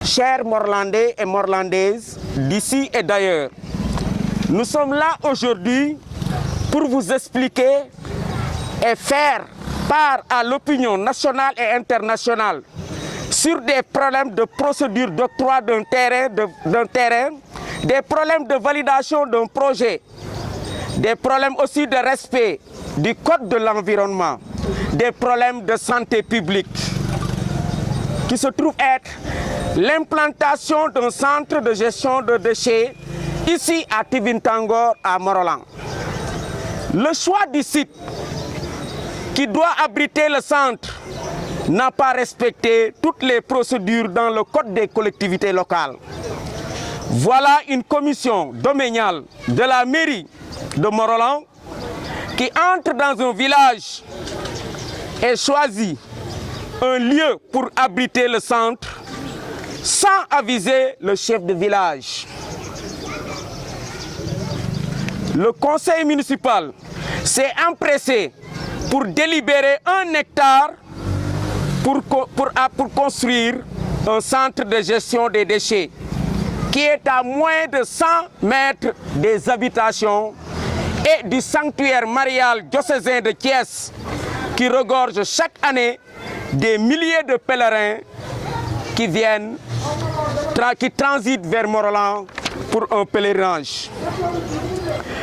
Chers Morlandais et Morlandaises d'ici et d'ailleurs, nous sommes là aujourd'hui pour vous expliquer et faire part à l'opinion nationale et internationale sur des problèmes de procédure d'octroi d'un terrain, des problèmes de validation d'un projet, des problèmes aussi de respect du code de l'environnement, des problèmes de santé publique qui se trouve être l'implantation d'un centre de gestion de déchets ici à Tivintangor à Morolan. Le choix du site qui doit abriter le centre n'a pas respecté toutes les procédures dans le code des collectivités locales. Voilà une commission domaniale de la mairie de Morolan qui entre dans un village et choisit un lieu pour abriter le centre sans aviser le chef de village. Le conseil municipal s'est empressé pour délibérer 1 hectare pour construire un centre de gestion des déchets qui est à moins de 100 mètres des habitations et du sanctuaire marial diocésain de Thiès qui regorge chaque année des milliers de pèlerins qui transitent vers Morolan pour un pèlerinage.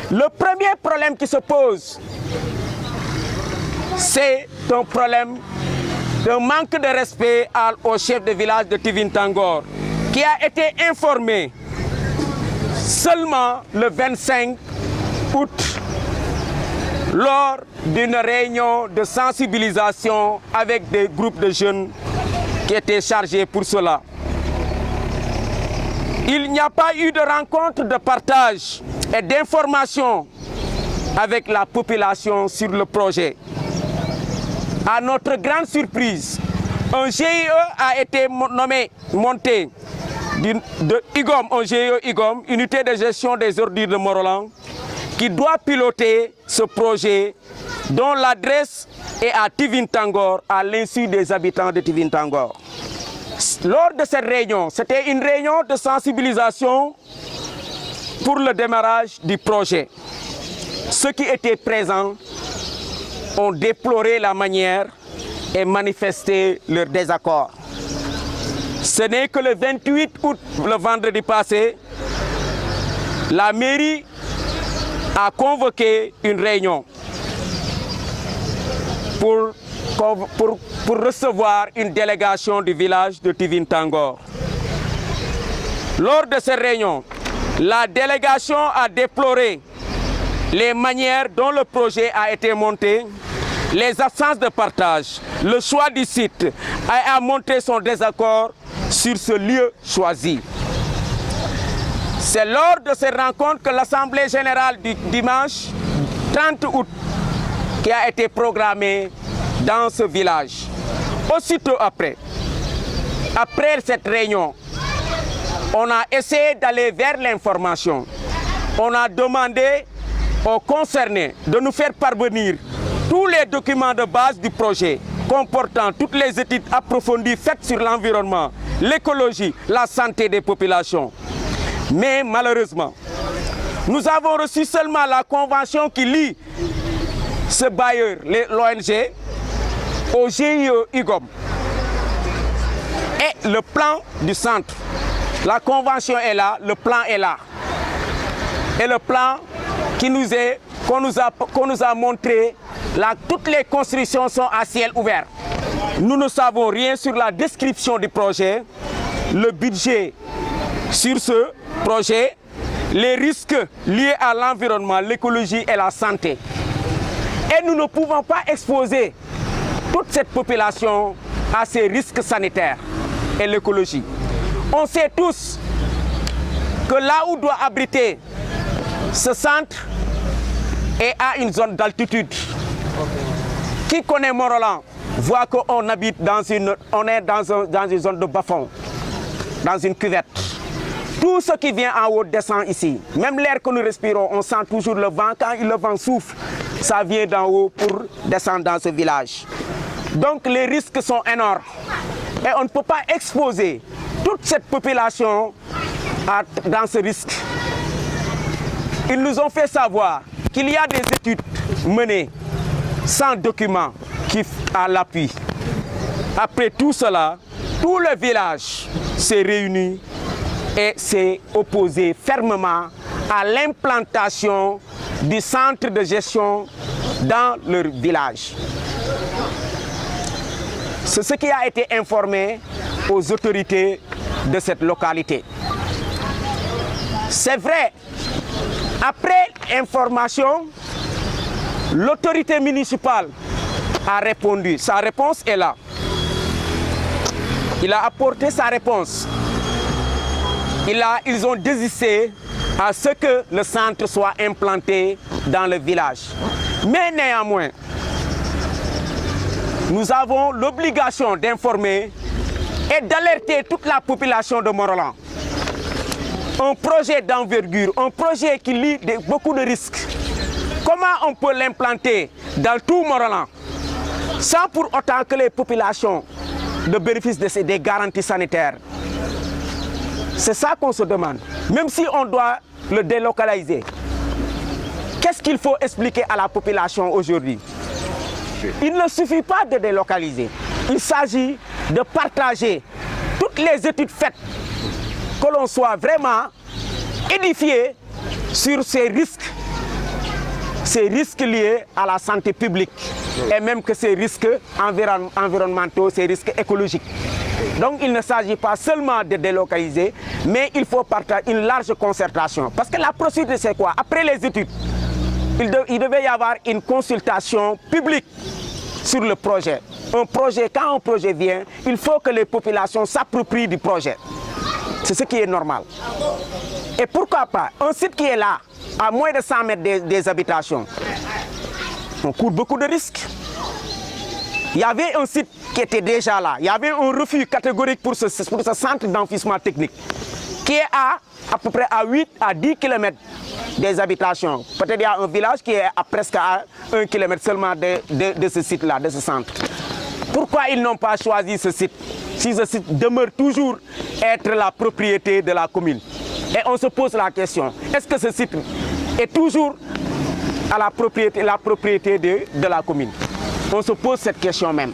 Le premier problème qui se pose, c'est un problème de manque de respect au chef de village de Tivintangor, qui a été informé seulement le 25 août lors d'une réunion de sensibilisation avec des groupes de jeunes qui étaient chargés pour cela. Il n'y a pas eu de rencontre de partage et d'information avec la population sur le projet. À notre grande surprise, un GIE a été monté de IGOM, un GIE IGOM, Unité de gestion des ordures de Morolan, qui doit piloter ce projet dont l'adresse est à Tivintangor, à l'insu des habitants de Tivintangor. Lors de cette réunion, c'était une réunion de sensibilisation pour le démarrage du projet. Ceux qui étaient présents ont déploré la manière et manifesté leur désaccord. Ce n'est que le 28 août, le vendredi passé, la mairie a convoqué une réunion pour recevoir une délégation du village de Tivintangor. Lors de cette réunion, la délégation a déploré les manières dont le projet a été monté, les absences de partage, le choix du site et a montré son désaccord sur ce lieu choisi. C'est lors de cette rencontre que l'Assemblée générale du dimanche 30 août qui a été programmée dans ce village. Aussitôt après cette réunion, on a essayé d'aller vers l'information. On a demandé aux concernés de nous faire parvenir tous les documents de base du projet comportant toutes les études approfondies faites sur l'environnement, l'écologie, la santé des populations. Mais malheureusement, nous avons reçu seulement la convention qui lie ce bailleur, l'ONG, au GIE IGOM et le plan du centre. La convention est là, le plan est là. Et le plan qu'on nous a montré, là, toutes les constructions sont à ciel ouvert. Nous ne savons rien sur la description du projet, le budget sur ce projet, les risques liés à l'environnement, l'écologie et la santé. Et nous ne pouvons pas exposer toute cette population à ces risques sanitaires et l'écologie. On sait tous que là où doit abriter ce centre est à une zone d'altitude. Qui connaît Morolan voit qu'on habite dans une zone de bas-fond, dans une cuvette. Tout ce qui vient en haut descend ici. Même l'air que nous respirons, on sent toujours le vent. Quand le vent souffle, ça vient d'en haut pour descendre dans ce village. Donc les risques sont énormes. Et on ne peut pas exposer toute cette population dans ce risque. Ils nous ont fait savoir qu'il y a des études menées sans document qui à l'appui. Après tout cela, tout le village s'est réuni et s'est opposé fermement à l'implantation du centre de gestion dans leur village. C'est ce qui a été informé aux autorités de cette localité. C'est vrai, après information, l'autorité municipale a répondu. Sa réponse est là. Il a apporté sa réponse. Ils ont désisté à ce que le centre soit implanté dans le village. Mais néanmoins, nous avons l'obligation d'informer et d'alerter toute la population de Morolan. Un projet d'envergure, un projet qui lie beaucoup de risques. Comment on peut l'implanter dans tout Morolan sans pour autant que les populations ne bénéficient des garanties sanitaires? C'est ça qu'on se demande. Même si on doit le délocaliser, qu'est-ce qu'il faut expliquer à la population aujourd'hui? Il ne suffit pas de délocaliser. Il s'agit de partager toutes les études faites, que l'on soit vraiment édifié sur ces risques liés à la santé publique et même que ces risques environnementaux, ces risques écologiques. Donc il ne s'agit pas seulement de délocaliser, mais il faut partager une large concertation. Parce que la procédure, c'est quoi? Après les études, il devait y avoir une consultation publique sur le projet. Quand un projet vient, il faut que les populations s'approprient du projet. C'est ce qui est normal. Et pourquoi pas un site qui est là, à moins de 100 mètres des habitations, on court beaucoup de risques. Il y avait un site qui était déjà là. Il y avait un refus catégorique pour ce centre d'enfouissement technique qui est à peu près à 8 à 10 km des habitations. Peut-être il y a un village qui est presque à 1 km seulement de ce site-là, de ce centre. Pourquoi ils n'ont pas choisi ce site, si ce site demeure toujours être la propriété de la commune? Et on se pose la question, est-ce que ce site est toujours à la propriété de la commune? On se pose cette question même.